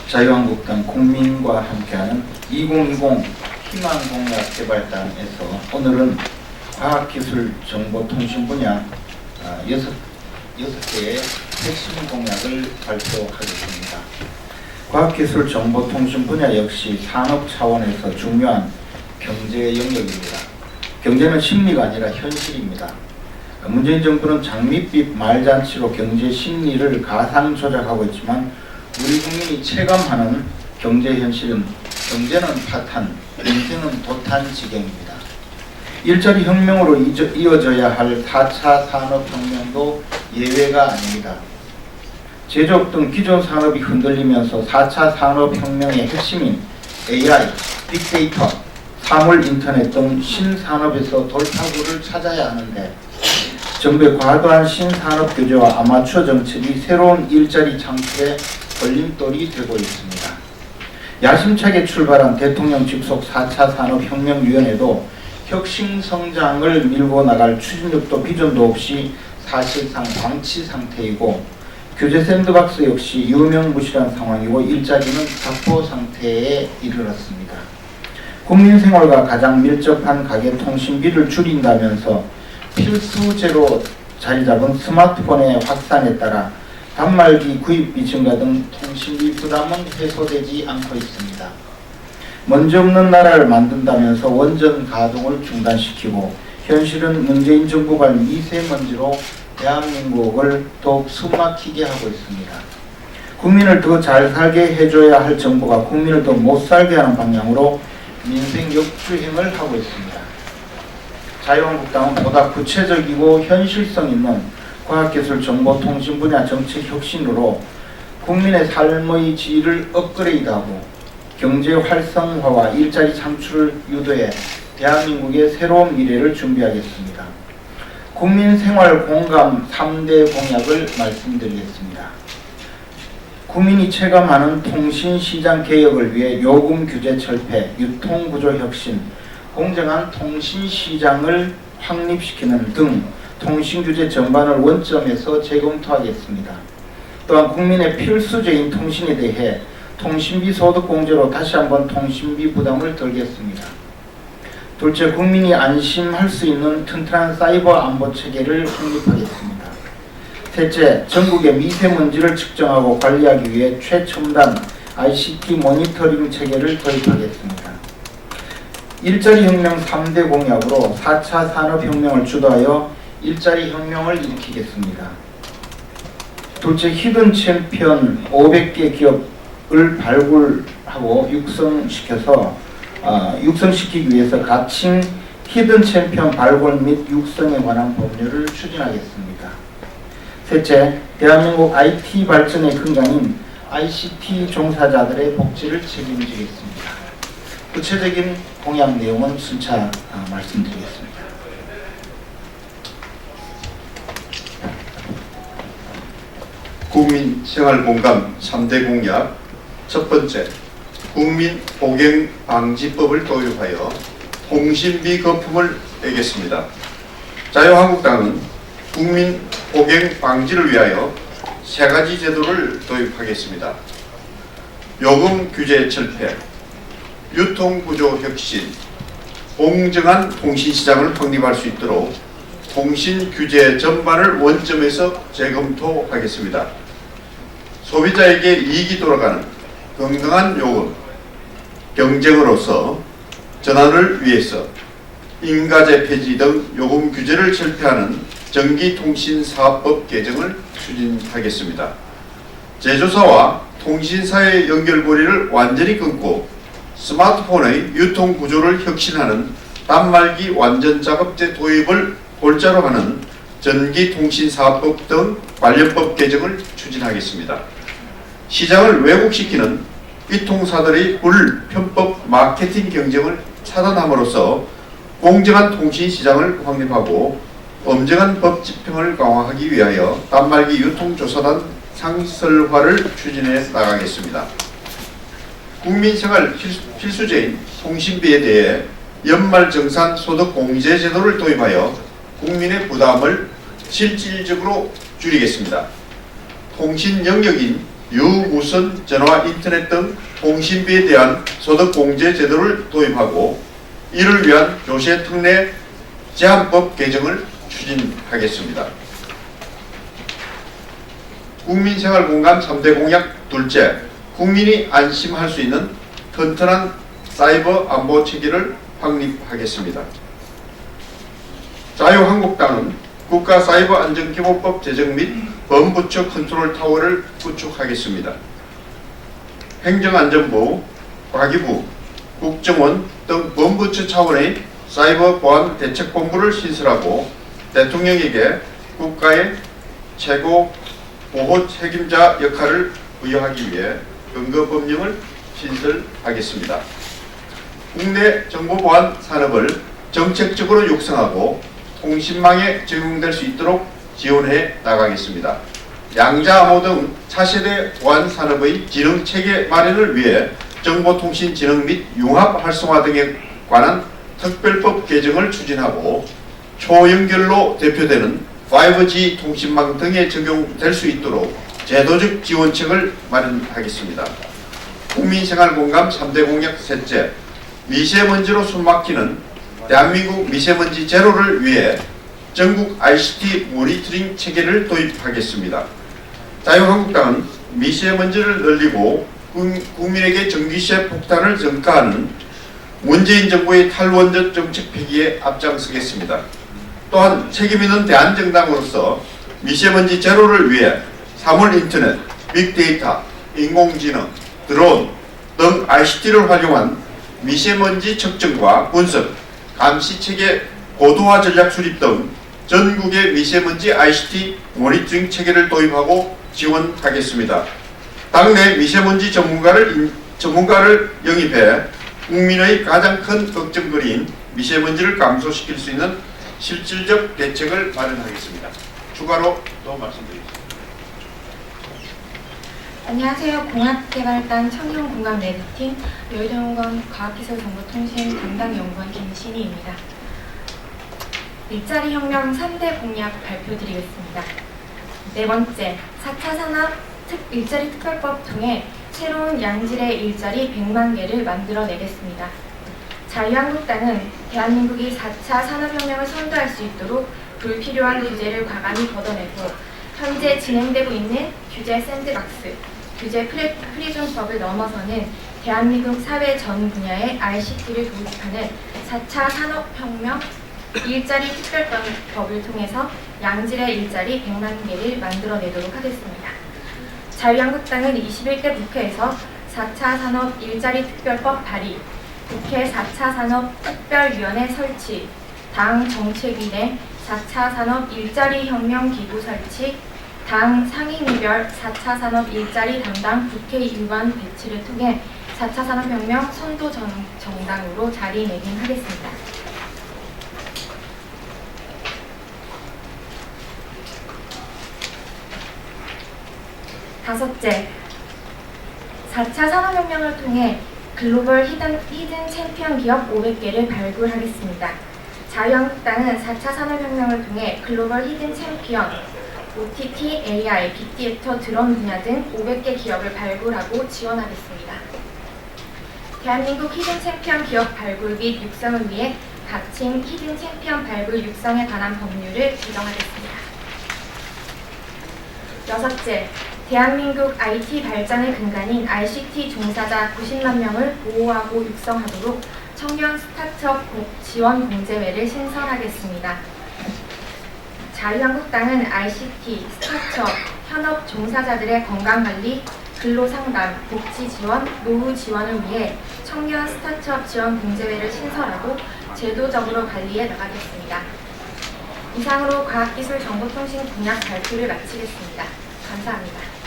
자유한국당 국민과 함께하는 2020 희망공약개발단에서 오늘은 과학기술정보통신 분야 6개의 핵심 공약을 발표하겠습니다. 과학기술정보통신 분야 역시 산업 차원에서 중요한 경제 영역입니다. 경제는 심리가 아니라 현실입니다. 문재인 정부는 장밋빛 말잔치로 경제 심리를 가상 조작하고 있지만 우리 국민이 체감하는 경제 현실은 경제는 파탄, 인생은 도탄 지경입니다. 일자리 혁명으로 이어져야 할 4차 산업혁명도 예외가 아닙니다. 제조업 등 기존 산업이 흔들리면서 4차 산업혁명의 핵심인 AI, 빅데이터, 사물 인터넷 등 신산업에서 돌파구를 찾아야 하는데 정부의 과도한 신산업 규제와 아마추어 정책이 새로운 일자리 창출에 걸림돌이 되고 있습니다. 야심차게 출발한 대통령 직속 4차 산업혁명위원회도 혁신 성장을 밀고 나갈 추진력도 비전도 없이 사실상 방치 상태이고 규제 샌드박스 역시 유명무실한 상황이고 일자리는 작보 상태에 이르렀습니다. 국민 생활과 가장 밀접한 가계 통신비를 줄인다면서 필수제로 자리잡은 스마트폰의 확산에 따라 단말기 구입비 증가 등 통신비 부담은 해소되지 않고 있습니다. 먼지 없는 나라를 만든다면서 원전 가동을 중단시키고 현실은 문재인 정부가 미세먼지로 대한민국을 더욱 숨막히게 하고 있습니다. 국민을 더 잘 살게 해줘야 할 정부가 국민을 더 못 살게 하는 방향으로 민생 역주행을 하고 있습니다. 자유한국당은 보다 구체적이고 현실성 있는 과학기술 정보통신 분야 정책 혁신으로 국민의 삶의 질을 업그레이드하고 경제 활성화와 일자리 창출을 유도해 대한민국의 새로운 미래를 준비하겠습니다. 국민 생활 공감 3대 공약을 말씀드리겠습니다. 국민이 체감하는 통신시장 개혁을 위해 요금 규제 철폐, 유통구조 혁신, 공정한 통신시장을 확립시키는 등 통신규제 전반을 원점에서 재검토하겠습니다. 또한 국민의 필수제인 통신에 대해 통신비 소득공제로 다시 한번 통신비 부담을 덜겠습니다. 둘째, 국민이 안심할 수 있는 튼튼한 사이버 안보 체계를 확립하겠습니다. 셋째, 전국의 미세먼지를 측정하고 관리하기 위해 최첨단 ICT 모니터링 체계를 도입하겠습니다. 일자리 혁명 3대 공약으로 4차 산업혁명을 주도하여 일자리 혁명을 일으키겠습니다. 둘째, 히든 챔피언 500개 기업을 발굴하고 육성시키기 위해서 가칭 히든 챔피언 발굴 및 육성에 관한 법률을 추진하겠습니다. 셋째, 대한민국 IT 발전의 근간인 ICT 종사자들의 복지를 책임지겠습니다. 구체적인 공약 내용은 순차 말씀드리겠습니다. 국민 생활공감 3대 공약. 첫 번째, 국민 폭행 방지법을 도입하여 통신비 거품을 빼겠습니다. 자유한국당은 국민 폭행 방지를 위하여 세 가지 제도를 도입하겠습니다. 요금 규제 철폐, 유통구조 혁신, 공정한 통신시장을 확립할 수 있도록 통신규제 전반을 원점에서 재검토하겠습니다. 소비자에게 이익이 돌아가는 건강한 요금, 경쟁으로서 전환을 위해서 인가제 폐지 등 요금 규제를 철폐하는 전기통신사업법 개정을 추진하겠습니다. 제조사와 통신사의 연결고리를 완전히 끊고 스마트폰의 유통구조를 혁신하는 단말기 완전작업제 도입을 골자로 하는 전기통신사업법 등 관련법 개정을 추진하겠습니다. 시장을 왜곡시키는 이통사들의 불편법 마케팅 경쟁을 차단함으로써 공정한 통신시장을 확립하고 엄정한 법 집행을 강화하기 위하여 단말기 유통조사단 상설화를 추진해 나가겠습니다. 국민생활 필수제인 통신비에 대해 연말정산 소득공제 제도를 도입하여 국민의 부담을 실질적으로 줄이겠습니다. 통신 영역인 유무선 전화 인터넷 등 통신비에 대한 소득공제 제도를 도입하고 이를 위한 조세 특례 제한법 개정을 추진하겠습니다. 국민생활공감 3대 공약 둘째, 국민이 안심할 수 있는 튼튼한 사이버 안보 체계를 확립하겠습니다. 자유한국당은 국가사이버안전기본법 제정 및 범부처 컨트롤 타워를 구축하겠습니다. 행정안전부, 과기부, 국정원 등 범부처 차원의 사이버 보안 대책본부를 신설하고 대통령에게 국가의 최고 보호 책임자 역할을 부여하기 위해 근거법령을 신설하겠습니다. 국내 정보보안 산업을 정책적으로 육성하고 통신망에 적용될 수 있도록 지원해 나가겠습니다. 양자 암호 등 차세대 보안 산업의 기능 체계 마련을 위해 정보통신진흥 및 융합 활성화 등에 관한 특별법 개정을 추진하고 초연결로 대표되는 5G 통신망 등에 적용될 수 있도록 제도적 지원책을 마련하겠습니다. 국민생활공감 3대 공약 셋째, 미세먼지로 숨막히는 대한민국 미세먼지 제로를 위해 전국 ICT 모니터링 체계를 도입하겠습니다. 자유한국당은 미세먼지를 늘리고 국민에게 전기세 폭탄을 전가하는 문재인 정부의 탈원전 정책 폐기에 앞장서겠습니다. 또한 책임있는 대한정당으로서 미세먼지 제로를 위해 사물인터넷, 빅데이터, 인공지능, 드론 등 ICT를 활용한 미세먼지 측정과 분석, 감시체계 고도화 전략 수립 등 전국의 미세먼지 ICT 모니터링 체계를 도입하고 지원하겠습니다. 당내 미세먼지 전문가를 영입해 국민의 가장 큰 걱정거리인 미세먼지를 감소시킬 수 있는 실질적 대책을 마련하겠습니다. 추가로 더 말씀드리겠습니다. 안녕하세요. 공학개발단 청년공감 내부팀 여의도연구원 과학기술정보통신 담당연구원 김신희입니다. 일자리 혁명 3대 공약 발표드리겠습니다. 네 번째, 4차 산업 일자리 특별법 통해 새로운 양질의 일자리 100만 개를 만들어내겠습니다. 자유한국당은 대한민국이 4차 산업혁명을 선도할 수 있도록 불필요한 규제를 과감히 걷어내고 현재 진행되고 있는 규제 샌드박스, 규제 프리즘법을 넘어서는 대한민국 사회 전 분야의 ICT를 도입하는 4차 산업혁명 일자리 특별법을 통해서 양질의 일자리 100만 개를 만들어내도록 하겠습니다. 자유한국당은 21대 국회에서 4차 산업 일자리 특별법 발의, 국회 4차 산업 특별위원회 설치, 당 정책위내 4차 산업 일자리 혁명 기구 설치, 당 상임위별 4차 산업 일자리 담당 국회의원 배치를 통해 4차 산업혁명 선도 정당으로 자리매김하겠습니다. 다섯째, 4차 산업혁명을 통해 글로벌 히든 챔피언 기업 500개를 발굴하겠습니다. 자유한국당은 4차 산업혁명을 통해 글로벌 히든 챔피언, OTT, AI, 빅데이터, 드론 분야 등 500개 기업을 발굴하고 지원하겠습니다. 대한민국 히든 챔피언 기업 발굴 및 육성을 위해 각칭 히든 챔피언 발굴 육성에 관한 법률을 제정하겠습니다. 여섯째, 대한민국 IT 발전의 근간인 ICT 종사자 90만 명을 보호하고 육성하도록 청년 스타트업 지원 공제회를 신설하겠습니다. 자유한국당은 ICT, 스타트업, 현업 종사자들의 건강관리, 근로상담, 복지지원, 노후지원을 위해 청년 스타트업 지원 공제회를 신설하고 제도적으로 관리해 나가겠습니다. 이상으로 과학기술정보통신 공약 발표를 마치겠습니다. 감사합니다.